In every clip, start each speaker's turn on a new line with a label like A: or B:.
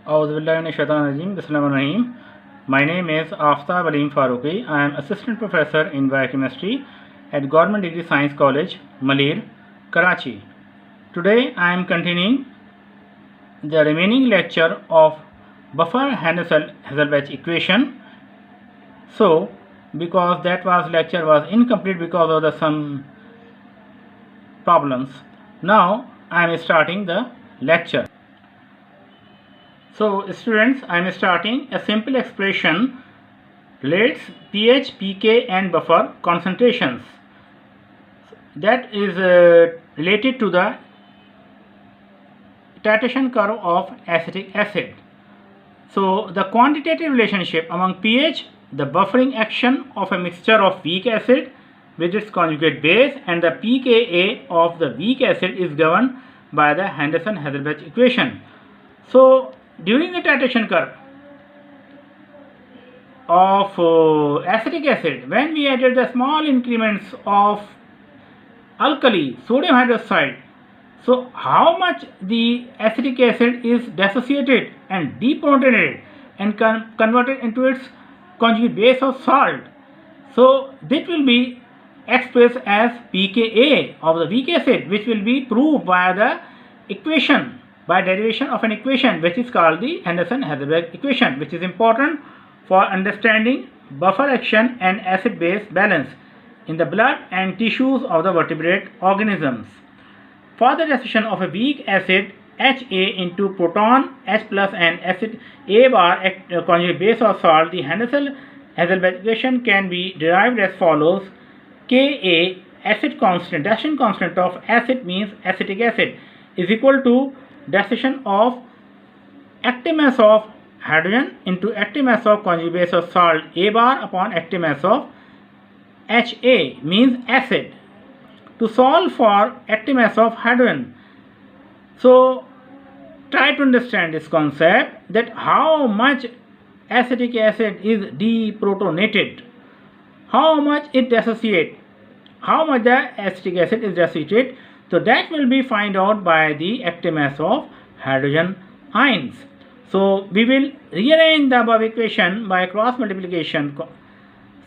A: Bismillahirrahmanirrahim. My name is Aftab Aleem Farooqi. I am Assistant Professor in Biochemistry at Government Degree Science College, Malir, Karachi. Today I am continuing the remaining lecture of Buffer-Hassel-Hazelbach equation. So, because that lecture was incomplete because of some problems, now I am starting the lecture. So students, I am starting a simple expression relates pH, pK and buffer concentrations that is related to the titration curve of acetic acid. So the quantitative relationship among pH, the buffering action of a mixture of weak acid with its conjugate base, and the pKa of the weak acid is governed by the Henderson-Hazelbach equation. So during the titration curve of acetic acid, when we added the small increments of alkali, sodium hydroxide, so how much the acetic acid is dissociated and deprotonated and converted into its conjugate base of salt. So this will be expressed as pKa of the weak acid, which will be proved by the equation, by derivation of an equation which is called the Henderson-Hazelbach equation, which is important for understanding buffer action and acid-base balance in the blood and tissues of the vertebrate organisms. For the dissociation of a weak acid Ha into proton H plus and acid A bar at conjugate base of salt, the Henderson-Hazelbach equation can be derived as follows: Ka, acid constant, dissociation constant of acid means acetic acid, is equal to dissociation of active mass of hydrogen into active mass of conjugate base of salt A bar upon active mass of Ha means acid, to solve for active mass of hydrogen. So try to understand this concept, that how much acetic acid is deprotonated, how much it dissociates, how much the acetic acid is dissociated. So that will be find out by the active mass of hydrogen ions. So we will rearrange the above equation by cross multiplication.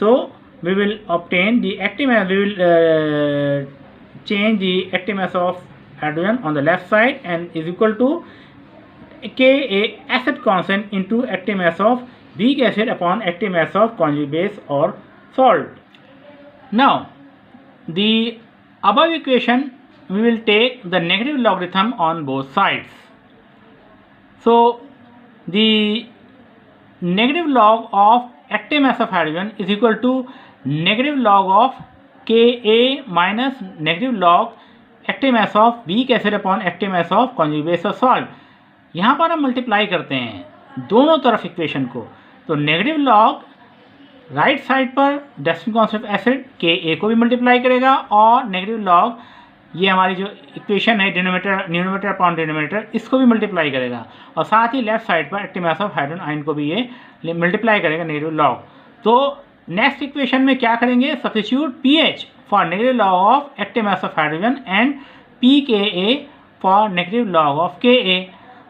A: So we will obtain the active mass, we will change the active mass of hydrogen on the left side and is equal to Ka, acid constant, into active mass of weak acid upon active mass of conjugate base or salt. Now the above equation, we will take the negative logarithm on both sides. So the negative log of active mass of hydrogen is equal to negative log of Ka minus negative log active mass of weak acid upon active mass of conjugate base of salt. यहाँ पर हम multiply करते हैं दोनों तरफ equation को, तो negative log right side पर decimal constant of acid Ka को भी मल्टीप्लाई करेगा, और नेगेटिव लॉग ये हमारी जो इक्वेशन है न्यूमरेटर अपॉन डिनोमिनेटर, इसको भी मल्टीप्लाई करेगा, और साथ ही लेफ्ट साइड पर active mass of hydrogen ion को भी ये मल्टीप्लाई करेगा नेगेटिव लॉग. तो नेक्स्ट इक्वेशन में क्या करेंगे, substitute pH for negative log of active mass of hydrogen and pKa for negative log of के.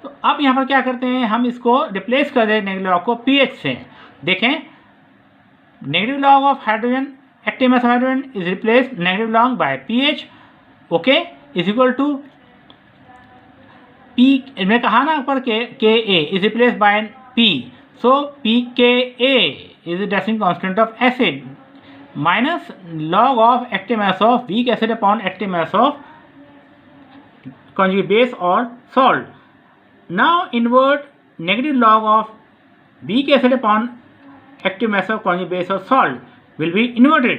A: तो अब यहाँ पर क्या करते हैं, हम इसको रिप्लेस कर दें नेगेटिव लॉग को पीएच से. देखें, negative log of hydrogen active mass of hydrogen is replace negative log by pH, okay, is equal to p, मैं कहा ना ऊपर के a is replace by p, so p K a is the decimal constant of acid minus log of active mass of weak acid upon active mass of conjugate base or salt. Now invert negative log of weak acid upon active mass of conjugate base or salt will be inverted.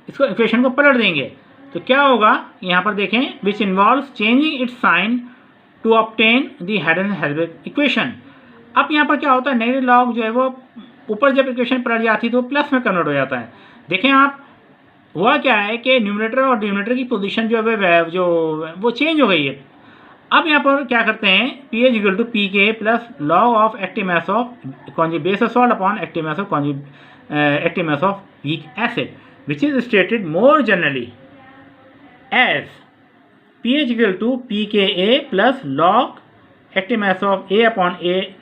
A: इसको equation को पलट देंगे तो क्या होगा, यहाँ पर देखें, which involves changing its sign to obtain the Henderson-Hazelbach equation. अब यहाँ पर क्या होता है, नेगेटिव लॉग जो है वो ऊपर जब इक्वेशन पलट जाती है तो प्लस में कन्वर्ट हो जाता है. देखें आप, हुआ क्या है कि न्यूमरेटर और डिनोमिनेटर की पोजीशन जो है वो चेंज हो गई है. अब यहाँ पर क्या करते हैं, p H equal to p K plus log of active mass of conjugate base of salt upon active mass of active mass of weak acid, which is stated more generally as pH equal to pKa plus log active mass of A upon A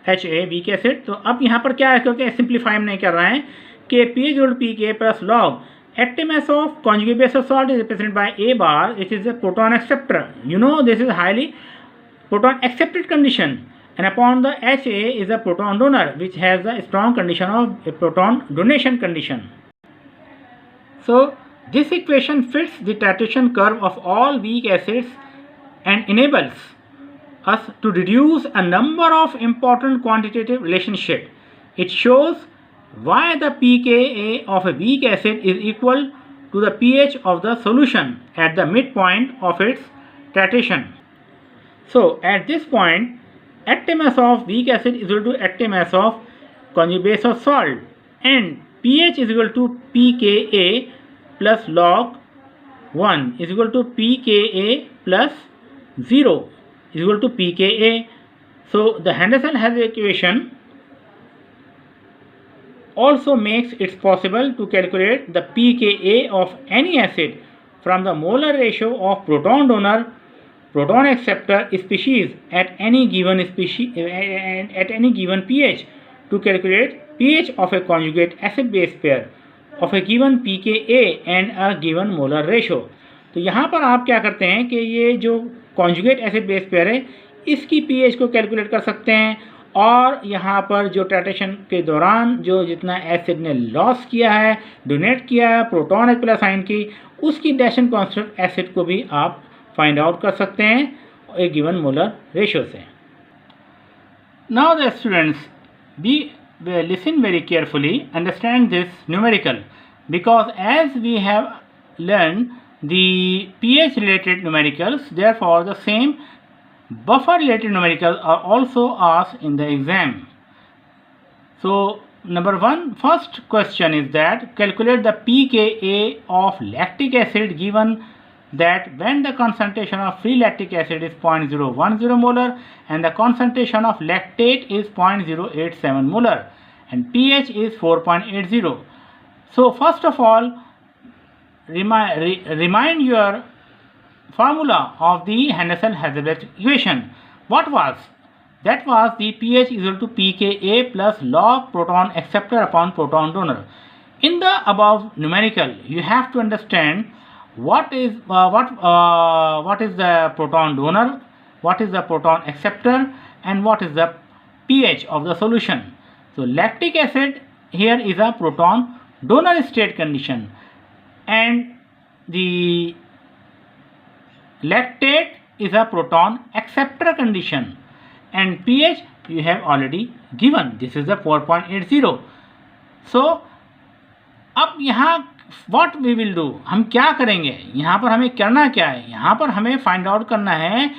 A: HA weak acid. तो अब यहाँ पर क्या करते हैं, simplify हम नहीं कर रहे हैं कि pH equal to pK plus log active mass of conjugate base of salt is represented by A bar, which is a proton acceptor. You know this is highly proton accepted condition, and upon the HA is a proton donor, which has a strong condition of a proton donation condition. So this equation fits the titration curve of all weak acids and enables us to deduce a number of important quantitative relationships. It shows why the pKa of a weak acid is equal to the pH of the solution at the midpoint of its titration. So at this point, active mass of weak acid is equal to active mass of conjugate base of salt, and pH is equal to pKa plus log 1 is equal to pKa plus 0 is equal to pKa. So the Henderson-Hazel equation also makes it possible to calculate the pKa of any acid from the molar ratio of proton donor proton acceptor species at any given pH to calculate pH of a conjugate acid base pair of a given pKa and a given molar ratio. तो यहाँ पर आप क्या करते हैं कि ये जो कॉन्जुगेट एसिड बेस पेयर है इसकी पीएच को कैलकुलेट कर सकते हैं, और यहाँ पर जो टाइट्रेशन के दौरान जो जितना एसिड ने लॉस किया है, डोनेट किया है प्रोटॉन एक प्लस आयन की, उसकी डैशन कांस्टेंट एसिड को भी आप फाइंड आउट कर सकते हैं एक गिवन मोलर रेशियो से. Now the students be listen very carefully, understand this numerical, because as we have learned the pH related numericals, therefore the same buffer related numericals are also asked in the exam. So number one, first question is that calculate the pKa of lactic acid given that when the concentration of free lactic acid is 0.010 molar and the concentration of lactate is 0.087 molar and pH is 4.80. So first of all, remind your formula of the Henderson-Hazelbach equation. What was? That was the pH is equal to pKa plus log proton acceptor upon proton donor. In the above numerical, you have to understand what is the proton donor, what is the proton acceptor, and what is the pH of the solution. So lactic acid here is a proton donor state condition, and the lactate is a proton acceptor condition, and pH you have already given, this is the 4.80. So अब यहाँ what we will do, हम क्या करेंगे, यहाँ पर हमें करना क्या है, यहाँ पर हमें फाइंड आउट करना है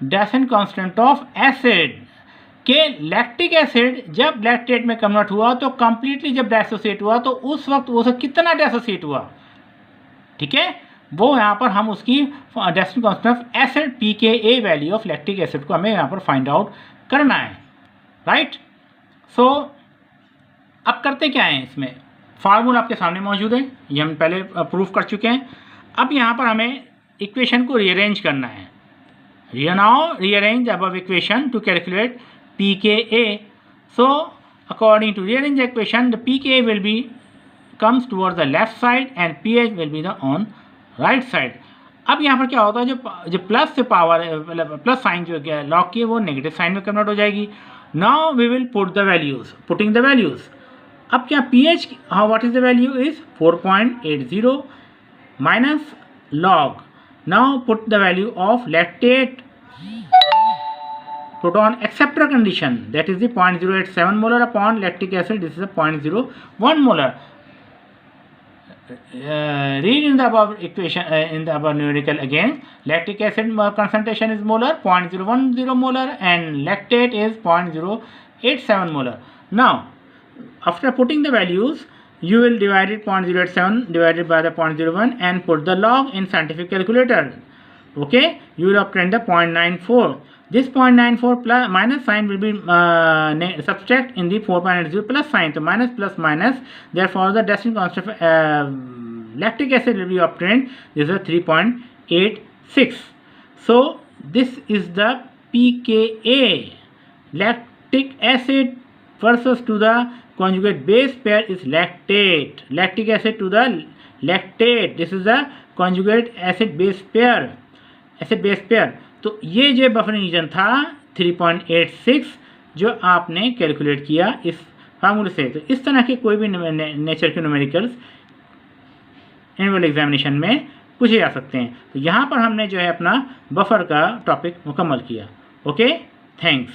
A: डैशन कांस्टेंट ऑफ एसिड के लैक्टिक एसिड जब लैक्टेट में कन्वर्ट हुआ तो कंप्लीटली जब डायसोसिएट हुआ तो उस वक्त वो कितना डायसोसिएट हुआ, ठीक है, वो यहाँ पर हम उसकी डैशन constant of acid pKa value of lactic acid को हमें यहाँ पर फाइंड आउट करना है, राइट. सो अब करते क्या है, इसमें फार्मूला आपके सामने मौजूद है, ये हम पहले प्रूफ कर चुके हैं. अब यहाँ पर हमें इक्वेशन को रीअरेंज करना है. Now rearrange above equation two calculate pKa. So according to rearrange the equation, the pKa will be comes towards the left side and pH will be the on right side. अब यहाँ पर क्या होता है, जो plus से power plus sign जो log की है वो नेगेटिव साइन में कन्वर्ट हो जाएगी. Now we will put the values, putting the values. अब क्या pH what is the value is 4.80 minus log. Now put the value of lactate proton acceptor condition, that is the 0.087 molar upon lactic acid, this is a 0.01 molar. Read in the above equation, in the above numerical again. Lactic acid concentration is molar 0.010 molar and lactate is 0.087 molar. Now after putting the values, you will divide it 0.087 divided by the 0.01 and put the log in scientific calculator. Okay, you will obtain the 0.94. This 0.94 plus minus sign will be subtract in the 4.80 plus sign. So minus plus minus. Therefore, the decimal constant of lactic acid will be obtained. This is a 3.86. So this is the pKa lactate lactic acid versus to the conjugate base pair is lactate. Lactic acid to the lactate. This is the conjugate acid base pair. acid base pair. तो ये जो buffering reason था 3.86 जो आपने calculate किया इस फार्मूले से। तो इस तरह के कोई भी नेचर के न्यूमेरिकल्स एनुअल एग्जामिनेशन में पूछे जा सकते हैं। तो यहाँ पर हमने जो है अपना बफर का टॉपिक मुकम्मल किया। Okay, thanks.